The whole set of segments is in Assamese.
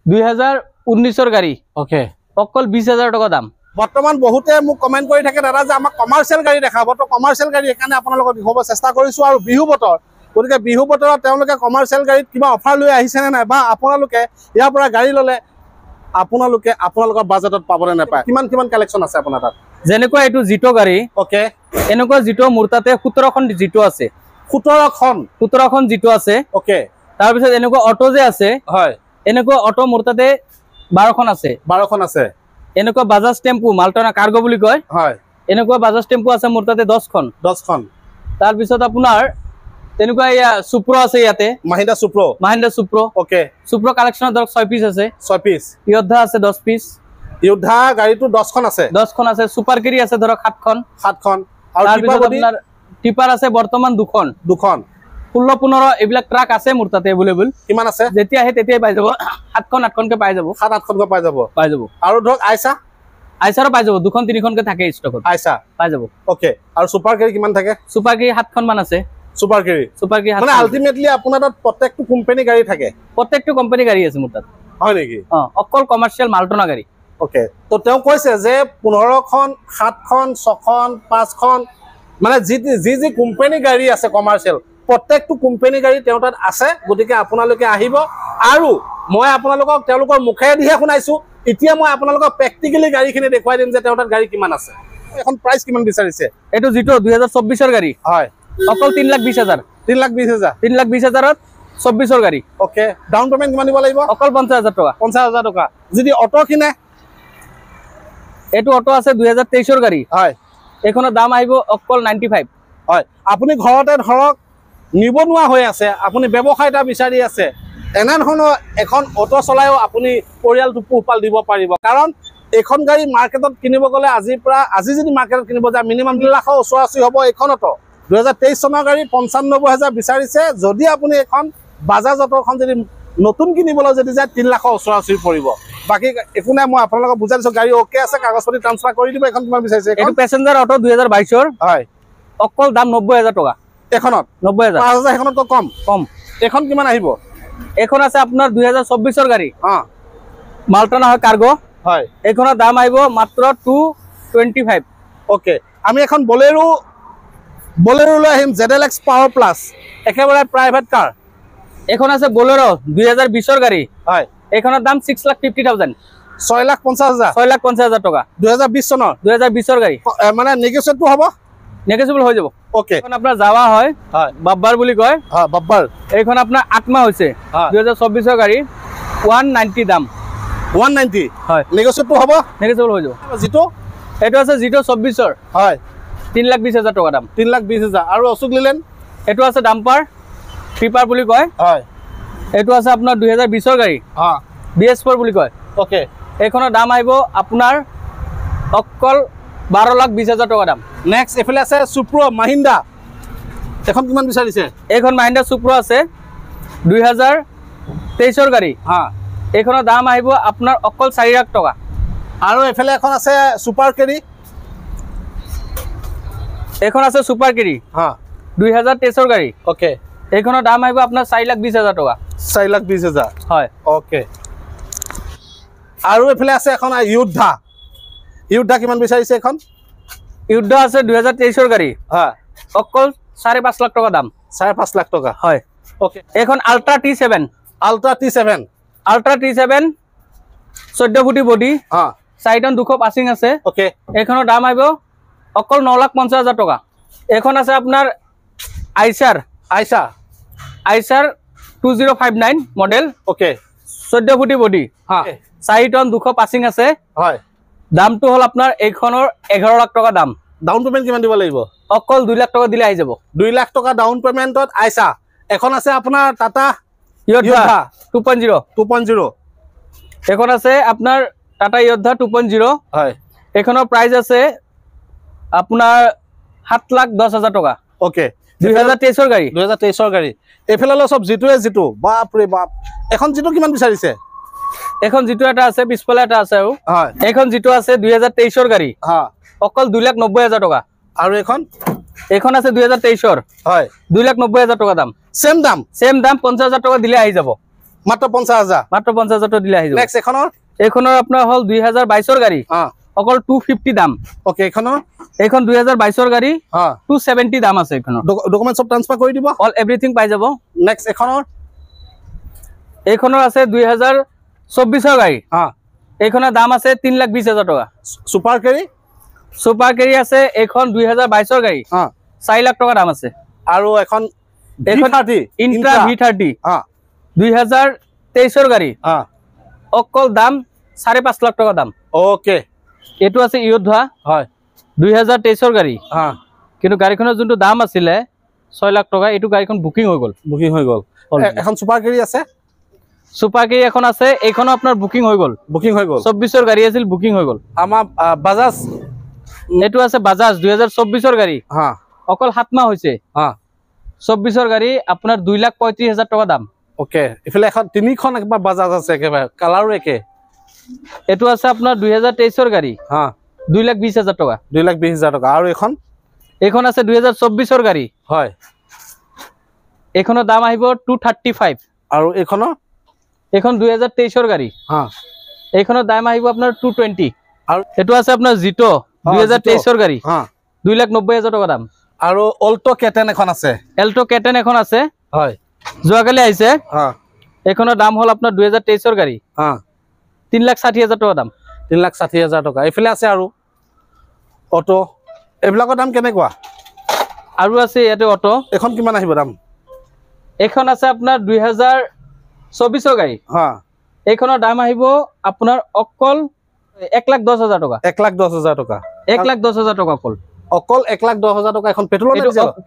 2019 গাড়ী ওকে অকল 20,000 টাকা দাম বৰ্তমান বহুতে মোক কমেন্ট কৰি থাকে দাদা যে আমাক কমাৰ্চিয়েল গাড়ী দেখাব তো কমাৰ্চিয়েল গাড়ী এখানে আপোনালোকক দেখাব চেষ্টা কৰিছো আৰু বিহু বতৰ গতিকে বিহু বতৰত তেওঁলোকে কমাৰ্চিয়েল গাড়ীত কিবা অফাৰ লৈ আহিছে নে নাই বা আপোনালোকে ইয়াৰ পৰা গাড়ী ললে আপোনালোকৰ বাজেটত পাবনে নাপায় কিমান কালেকচন আছে আপোনাৰ তাত যেনেকুৱা এইটো জিটো গাড়ী ওকে এনেকুৱা জিটো মোৰ তাতে 17খন জিটো আছে 17খন জিটো আছে ওকে তাৰ পিছত এনেকুৱা অটো যে আছে হয় এনেকুৱা অটো মোৰ তাতে 12খন আছে এনেকুৱা বাজাজ টেম্পু মালটনা কাৰ্গো বুলি কয় হয় এনেকুৱা বাজাজ টেম্পু আছে মোৰ তাতে 10খন তাৰ পিছত আপোনাৰ তেনেকুৱা ইয়া সুপ্ৰ আছে ইয়াতে মাহিন্দ্ৰা সুপ্ৰ ওকে সুপ্ৰ কালেকচনত ধৰক 6 পিস আছে 6 পিস ইয়োদ্ধা আছে 10 পিস ইয়োদ্ধা গাড়ীটো 10খন আছে সুপাৰ কেৰি আছে ধৰক 7খন আৰু আপোনাৰ টিপাৰ আছে বৰ্তমান দুখন 16-15 এইবিলাক ট্ৰাক আছে মোৰ তাতে अवेलेबल কিমান আছে যেতিয়া আহে তেতিয়াই পাই যাব 7-8খনকে পাই যাব 7-8খনকে পাই যাব আৰু ধৰক আইসাৰো পাই যাব 2-3খনকে থাকে ষ্টকত আইসা পাই যাব ওকে আৰু সুপাৰ কেৰি কিমান থাকে সুপাৰ কেৰি 7খন মান আছে সুপাৰ কেৰি মানে আলটিমেটলি আপোনাৰ তাত প্ৰত্যেকটো কোম্পানী গাড়ী থাকে প্ৰত্যেকটো কোম্পানী গাড়ী আছে মোৰ তাত হয় নেকি অকল কমাৰ্চিয়েল মালটনা গাড়ী ওকে তো তেওঁ কৈছে যে 15খন 7খন 6খন 5খন মানে যি কোম্পানী গাড়ী আছে কমাৰ্চিয়েল প্ৰত্যেকটো কোম্পানী গাড়ী তেওঁ তাত আছে গতিকে আপোনালোকে আহিব আৰু মই আপোনালোকক তেওঁলোকৰ মুখে দিহে শুনাইছো এতিয়া মই আপোনালোকক প্ৰেক্টিক্যালি গাড়ীখিনি দেখুৱাই দিম যে তেওঁ তাত গাড়ী কিমান আছে এখন প্ৰাইস কিমান বিচাৰিছে এটো জিটো 2024 ৰ গাড়ী হয় অকল 3,20,000 3,20,000 ত 24 ৰ গাড়ী ওকে ডাউন পেমেন্ট কিমান দিব লাগিব অকল 50,000 টাকা যদি অটো কিনে এটো অটো আছে 2023 ৰ গাড়ী হয় এখনৰ দাম আহিব অকল 95 হয় আপুনি ঘৰতে ধৰক নিবনুৱা হৈ আছে আপুনি ব্যৱসায় এটা বিচাৰি আছে এনে ধৰণৰ এখন অটো চলাইও আপুনি পৰিয়ালটো পোহপাল দিব পাৰিব কাৰণ এখন গাড়ী মাৰ্কেটত কিনিব গলে আজি যদি মাৰ্কেটত কিনিব যায় মিনিমাম 2 লাখৰ ওচৰা-ওচৰি হ'ব এখন অটো 2023 চনৰ গাড়ী 95,000 বিচাৰিছে যদি আপুনি এখন বাজাজ অটোখন যদি নতুন কিনিবলৈ যদি যায় 3 লাখৰ ওচৰা-ওচৰি পৰিব বাকি একো নাই মই আপোনালোকক বুজাই দিছো গাড়ী ওকে আছে কাগজপত্র ট্ৰান্সফাৰ কৰি দিব এখন কিমান বিচাৰিছে এটো প্যাসেঞ্জাৰ অটো 2022 ৰ হয় অকল দাম 90,000 টাকা এখনত 90,000 5000 এখনত কম এখন কিমান আহিব এখন আছে আপোনাৰ 2024 ৰ গাড়ী মালটনা হয় কাৰ্গো হয় এখনৰ দাম আহিব মাত্ৰ 225 ওকে আমি এখন বলেৰো লৈ আহিম ZLX পাৱাৰ প্লাস একেবাৰে প্ৰাইভেট কাৰ এখন আছে বলেৰো 2020 ৰ গাড়ী হয় এখনৰ দাম 6,50,000 6,50,000 টাকা 2020 চনৰ 2020 ৰ গাড়ী মানে নেগোচিয়েটটো হ'ব নেগোচিয়েবল হৈ যাব ওকে এখন আপোনাৰ যাওয়া হয় বাব্বাৰ বুলি কয় বাব্বাৰ এইখন আপোনাৰ 8 মাহ হৈছে 2024 ৰ গাড়ী 190 দাম 190 হয় নেগোচিয়েটটো হ'ব নেগোচিয়েবল হৈ যাব জিটো এটো আছে জিটো 24 ৰ হয় 3,20,000 টাকা দাম 3,20,000 আৰু অশোক লিলেন এটো আছে ডাম্পাৰ টিপাৰ বুলি কয় হয় এটো আছে আপোনাৰ 2020 ৰ গাড়ী BS4 বুলি কয় ওকে এইখনৰ দাম আহিব আপোনাৰ অকল 12,20,000 টাকা দাম নেক্সট এফালে আছে সুপ্ৰ মাহিন্দ্ৰা এখন কিমান বিচাৰিছে এইখন মাহিন্দ্ৰা সুপ্ৰ আছে 2023 ৰ গাড়ী এইখনৰ দাম আহিব আপোনাৰ অকল 4 লাখ টাকা আৰু এফালে এখন আছে সুপাৰ কেৰি এইখন আছে সুপাৰ কেৰি 2023 ৰ গাড়ী ওকে এইখনৰ দাম আহিব আপোনাৰ 4,20,000 টাকা 4,20,000 হয় ওকে আৰু এফালে আছে এখন ইয়োদ্ধা কিমান বিচাৰিছে এখন ইয়োদ্ধা আছে 2023 ৰ গাড়ী অকল 5.5 লাখ টাকা দাম 5.5 লাখ টাকা হয় ওকে এখন আল্ট্ৰা T7 14 ফুটি বডি 4 টন 200 পাসিং আছে ওকে এইখনৰ দাম আহিব অকল 9,50,000 টাকা এখন আছে আপোনাৰ আইচাৰ 2059 মডেল ওকে 14 ফুটি বডি 4 টন 200 পাসিং আছে হয় দামটো হল আপোনাৰ এইখনৰ 11 লাখ টাকা দাম ডাউন পেমেন্ট কিমান দিব লাগিব অকল 2 লাখ টাকা দিলে আহি যাব 2 লাখ টাকা ডাউন পেমেন্টত আইসা এখন আছে আপোনাৰ টাটা ইয়োদ্ধা 2.0 এখন আছে আপোনাৰ টাটা ইয়োদ্ধা 2.0 হয় এখনৰ প্ৰাইস আছে আপোনাৰ 7,10,000 টাকা ওকে 2023 ৰ গাড়ী 2023 ৰ গাড়ী এফালে সব জিটো বাপ ৰে বাপ এখন জিটো কিমান বিচাৰিছে এখন জিটো এটা আছে পিছফালে এটা আছে আৰু হয় এখন জিটো আছে 2023 ৰ গাড়ী অকল 2,90,000 টাকা আৰু এখন আছে 2023 ৰ হয় 2,90,000 টাকা দাম সেম দাম 50,000 টাকা দিলে আহি যাব মাত্ৰ 50,000 মাত্ৰ 50,000 দিলে আহি যাব নেক্সট এইখনৰ আপোনাৰ হল 2022 গাড়ী অকল 250 দাম ওকে এইখন 2022 গাড়ী 270 দাম আছে এইখনৰ ডকুমেন্ট সব ট্ৰান্সফাৰ কৰি দিব অল এভৰিথিং পাই যাব নেক্সট এইখনৰ আছে 2024 গাড়ী এইখনৰ দাম আছে 3,20,000 টকা সুপাৰ কেৰি আছে এইখন 2022 গাড়ী 4 লাখ টকা দাম আছে আৰু এখন ইন্ট্ৰা V30 2023 গাড়ী অকল দাম 5.5 লাখ টকা দাম ওকে এটো আছে ইয়োদ্ধা হয় 2023 গাড়ী কিন্তু গাড়ীখনৰ যোনটো দাম আছিল 6 লাখ টকা এটো গাড়ীখন বুকিং হৈ গল এখন সুপাৰ কেৰি আছে এখন আছে এইখনো আপোনাৰ বুকিং হৈ গল 24 গাড়ী আছিল বুকিং হৈ গল আমাৰ বাজাজ এটো আছে বাজাজ 2024 গাড়ী অকল 7 মাহ হৈছে 24 গাড়ী আপোনাৰ 2,35,000 টকা দাম ওকে ইফালে এখন তিনিখন একবাৰ বাজাজ আছে একেবাৰে কালাৰো একে এটো আছে আপোনাৰ 2023 গাড়ী 2,20,000 টকা 2,20,000 টকা আৰু এইখন আছে 2024 গাড়ী হয় এইখনৰ দাম আহিব 235 আৰু এইখন 2023 গাড়ী এইখনৰ দাম আহিব আপোনাৰ 220 আৰু এটো আছে আপোনাৰ জিটো 2023 গাড়ী 2,90,000 টকা দাম আৰু অল্টো কেটেন এখন আছে হয় যোৱাকালি আহিছে এইখনৰ দাম হল আপোনাৰ 2023 গাড়ী 3,60,000 টকা দাম 3,60,000 টকা ইফালে আছে আৰু অটো এবিলাকৰ দাম কেনেকুৱা আৰু আছে ইয়াতে অটো এখন কিমান আহিব দাম এখন আছে আপোনাৰ 2024 গাড়ী এইখনৰ দাম আহিব আপোনাৰ অকল 1,10,000 টকা 1,10,000 টকা 1,10,000 টকা অকল 1,10,000 টকা এখন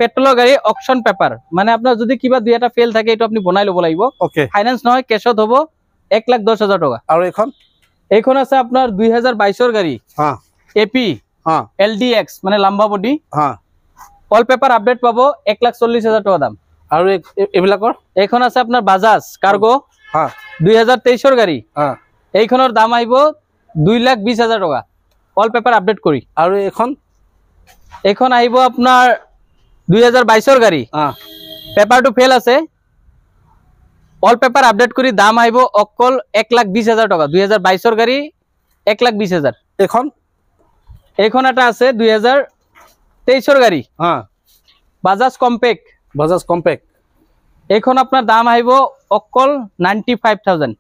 পেট্ৰলৰ গাড়ী অকশন পেপাৰ মানে আপোনাৰ যদি কিবা দুই এটা ফেল থাকে এটো আপুনি বনাই লব লাগিব ওকে ফাইনান্স নহয় কেশত হ'ব 1,10,000 টকা আৰু এইখন আছে আপোনাৰ 2022 গাড়ী এপি LDX মানে লম্বা বডি অল পেপাৰ আপডেট পাব 1,40,000 টকা দাম আৰু এবিলাকৰ এইখন আছে আপোনাৰ বাজাজ কাৰ্গো 2023 গাড়ী এইখনৰ দাম আহিব 2,20,000 টকা অল পেপাৰ আপডেট কৰি আৰু এইখন আহিব আপোনাৰ 2022 গাড়ী পেপাৰটো ফেল আছে অল পেপাৰ আপডেট কৰি দাম আহিব অকল 1,20,000 টকা 2022 গাড়ী 1,20,000 এইখন এটা আছে 2023 গাড়ী বাজাজ কম্পেক্ট এইখন আপোনাৰ দাম আহিব অকল 95,000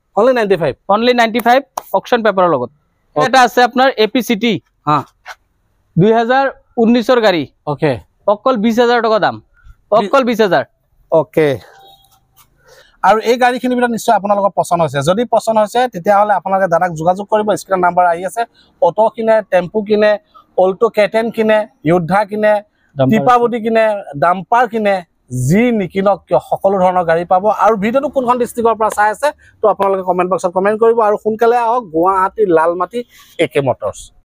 অনলি 95 অকশন পেপাৰৰ লগত এটা আছে আপোনাৰ এপি সিটি 2019 গাড়ী ওকে অকল 20,000 টকা দাম অকল 20,000 ওকে আৰু এই গাড়ীখিনি বিলা নিশ্চয় আপোনালোকৰ পছন্দ হৈছে যদি পছন্দ হৈছে তেতিয়া হলে আপোনালোকে দাদাক যোগাযোগ কৰিব স্ক্ৰিন নাম্বাৰ আহি আছে অটো কিনে টেম্পু কিনে অল্টো কেটেন কিনে যোদ্ধা কিনে টিপাবডি কিনে ডাম্পাৰ কিনে যি নিকিনক সকলো ধৰণৰ গাড়ী পাব আৰু ভিডিওটো কোনখন ডিস্ট্ৰিক্টৰ পৰা চাই আছে তো আপোনালোকে কমেন্ট বক্সত কমেন্ট কৰিব আৰু সোনকালে আহক গুৱাহাটী লালমাটি একে মটৰ্ছ